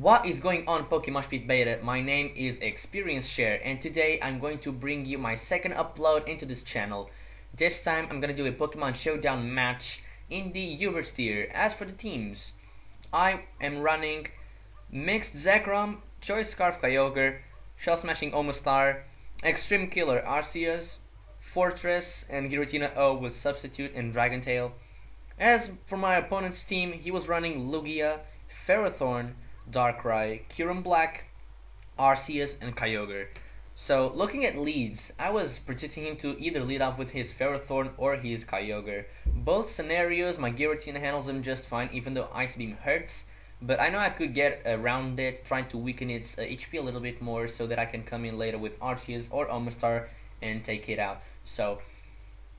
What is going on, Pokemoshpitbeta? My name is ExpShar3 and today I'm going to bring you my second upload into this channel. This time I'm going to do a Pokemon Showdown match in the YouTuber tier. As for the teams, I am running Mixed Zekrom, Choice Scarf Kyogre, Shell Smashing Omastar, Extreme Killer Arceus, Fortress and Giratina O with Substitute and Dragon Tail. As for my opponent's team, he was running Lugia, Ferrothorn, Darkrai, Kyurem Black, Arceus, and Kyogre. So looking at leads, I was predicting him to either lead off with his Ferrothorn or his Kyogre. Both scenarios, my Giratina handles him just fine, even though Ice Beam hurts. But I know I could get around it, trying to weaken its HP a little bit more so that I can come in later with Arceus or Omastar and take it out. So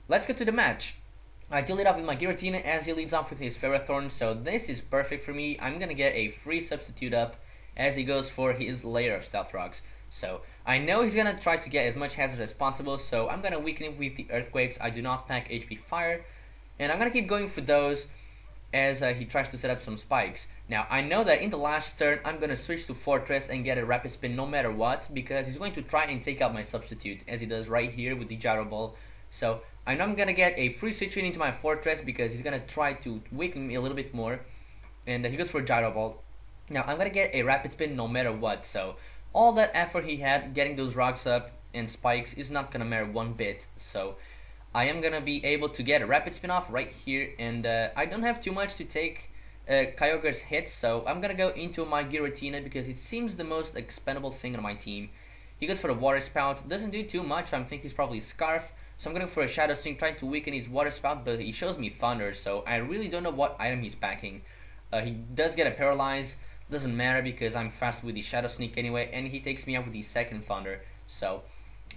let's get to the match. I do lead off with my Giratina as he leads off with his Ferrothorn, so this is perfect for me. I'm gonna get a free substitute up as he goes for his layer of Stealth Rocks. So I know he's gonna try to get as much hazard as possible, so I'm gonna weaken him with the Earthquakes. I do not pack HP Fire, and I'm gonna keep going for those as he tries to set up some spikes. Now I know that in the last turn I'm gonna switch to Fortress and get a Rapid Spin no matter what, because he's going to try and take out my substitute as he does right here with the Gyro Ball. So I know I'm gonna get a free switch in into my Fortress because he's gonna try to weaken me a little bit more, and he goes for Gyro Ball. Now I'm gonna get a Rapid Spin no matter what, so all that effort he had getting those rocks up and spikes is not gonna matter one bit. So I am gonna be able to get a Rapid Spin off right here, and I don't have too much to take Kyogre's hits, so I'm gonna go into my Giratina because it seems the most expendable thing on my team. He goes for the Water Spout, doesn't do too much. I think he's probably Scarf. So I'm going for a Shadow Sting, trying to weaken his Water Spout, but he shows me Thunder, so I really don't know what item he's packing. He does get a Paralyze, doesn't matter because I'm fast with the Shadow Sneak anyway, and he takes me out with the second Thunder. So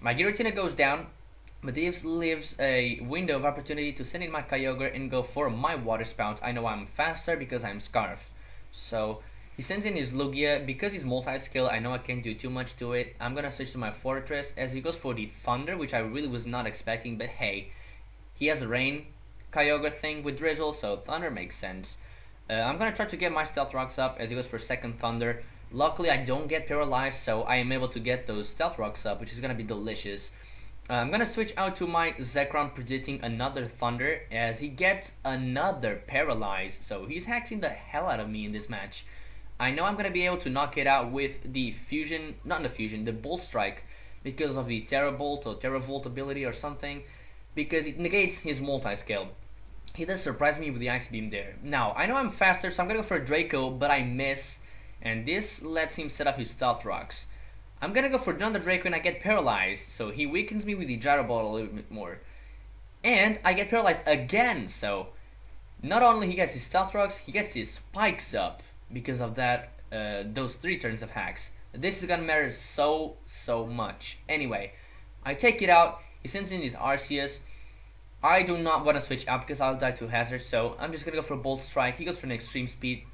my Giratina goes down, but this leaves a window of opportunity to send in my Kyogre and go for my Water Spout. I know I'm faster because I'm Scarf. So he sends in his Lugia. Because he's multi-skill, I know I can't do too much to it. I'm gonna switch to my Fortress as he goes for the Thunder, which I really was not expecting, but hey, he has a Rain Kyogre thing with Drizzle, so Thunder makes sense. I'm gonna try to get my Stealth Rocks up as he goes for second Thunder. Luckily I don't get paralyzed, so I am able to get those Stealth Rocks up, which is gonna be delicious. I'm gonna switch out to my Zekrom, predicting another Thunder as he gets another Paralyze, so he's hexing the hell out of me in this match. I know I'm going to be able to knock it out with the Fusion, not the Fusion, the Bolt Strike, because of the Terra Bolt or Terra Volt ability or something, because it negates his multi-scale. He does surprise me with the Ice Beam there. Now, I know I'm faster, so I'm going to go for a Draco, but I miss, and this lets him set up his Stealth Rocks. I'm going to go for another Draco and I get paralyzed, so he weakens me with the Gyro Ball a little bit more. And I get paralyzed again, so not only he gets his Stealth Rocks, he gets his Spikes up. Because of that, those 3 turns of hacks. This is gonna matter so much. Anyway, I take it out. He sends in his Arceus. I do not want to switch out because I'll die to hazard, so I'm just gonna go for a Bolt Strike. He goes for an Extreme Speed.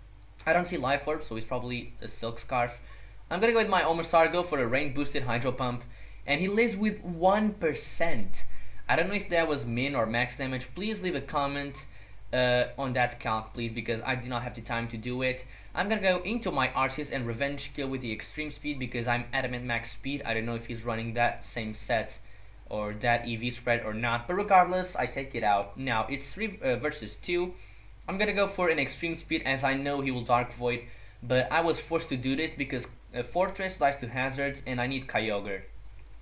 I don't see Life Orb, so he's probably a Silk Scarf. I'm gonna go with my Omastar, go for a Rain Boosted Hydro Pump, and he lives with 1%. I don't know if that was min or max damage. Please leave a comment on that calc, please, because I do not have the time to do it. I'm gonna go into my Arceus and Revenge Kill with the Extreme Speed because I'm Adamant Max Speed. I don't know if he's running that same set or that EV spread or not, but regardless, I take it out. Now it's 3 versus 2. I'm gonna go for an Extreme Speed as I know he will Dark Void, but I was forced to do this because Fortress dies to hazards and I need Kyogre.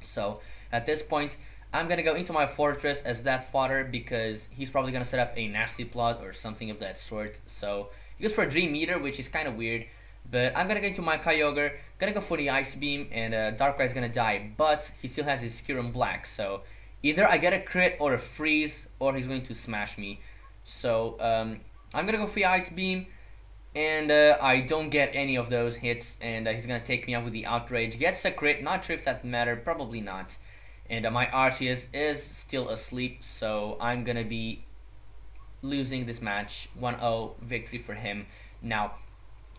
So at this point, I'm gonna go into my Fortress as that fodder because he's probably gonna set up a Nasty Plot or something of that sort. So he goes for a Dream Meter, which is kind of weird, but I'm gonna go into my Kyogre, gonna go for the Ice Beam, and Darkrai's gonna die, but he still has his Kyurem Black, so either I get a crit or a freeze, or he's going to smash me. So I'm gonna go for the Ice Beam, and I don't get any of those hits, and he's gonna take me out with the Outrage. Gets a crit, not sure if that mattered, probably not. And my Arceus is still asleep, so I'm gonna be losing this match. 1-0 victory for him. Now,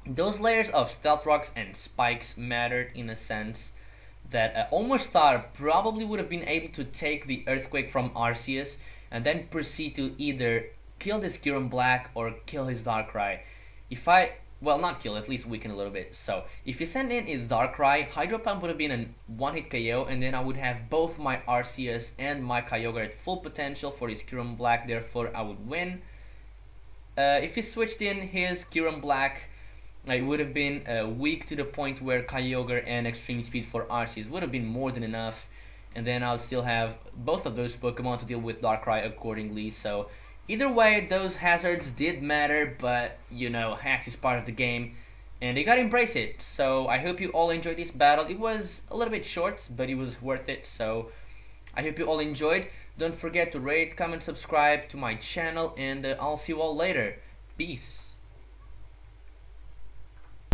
those layers of Stealth Rocks and Spikes mattered in a sense that Omastar probably would have been able to take the Earthquake from Arceus and then proceed to either kill this Kyurem Black or kill his Darkrai. If I well, not kill, at least weaken a little bit. So if you send in is Darkrai, Hydro Pump would have been a one-hit KO, and then I would have both my Arceus and my Kyogre at full potential for his Kyurem Black, therefore I would win. If he switched in his Kyurem Black, it would have been weak to the point where Kyogre and Extreme Speed for Arceus would have been more than enough, and then I'll still have both of those Pokemon to deal with Darkrai accordingly. So either way, those hazards did matter, but you know, hacks is part of the game, and you gotta embrace it. So I hope you all enjoyed this battle. It was a little bit short, but it was worth it. So I hope you all enjoyed. Don't forget to rate, comment, subscribe to my channel, and I'll see you all later. Peace.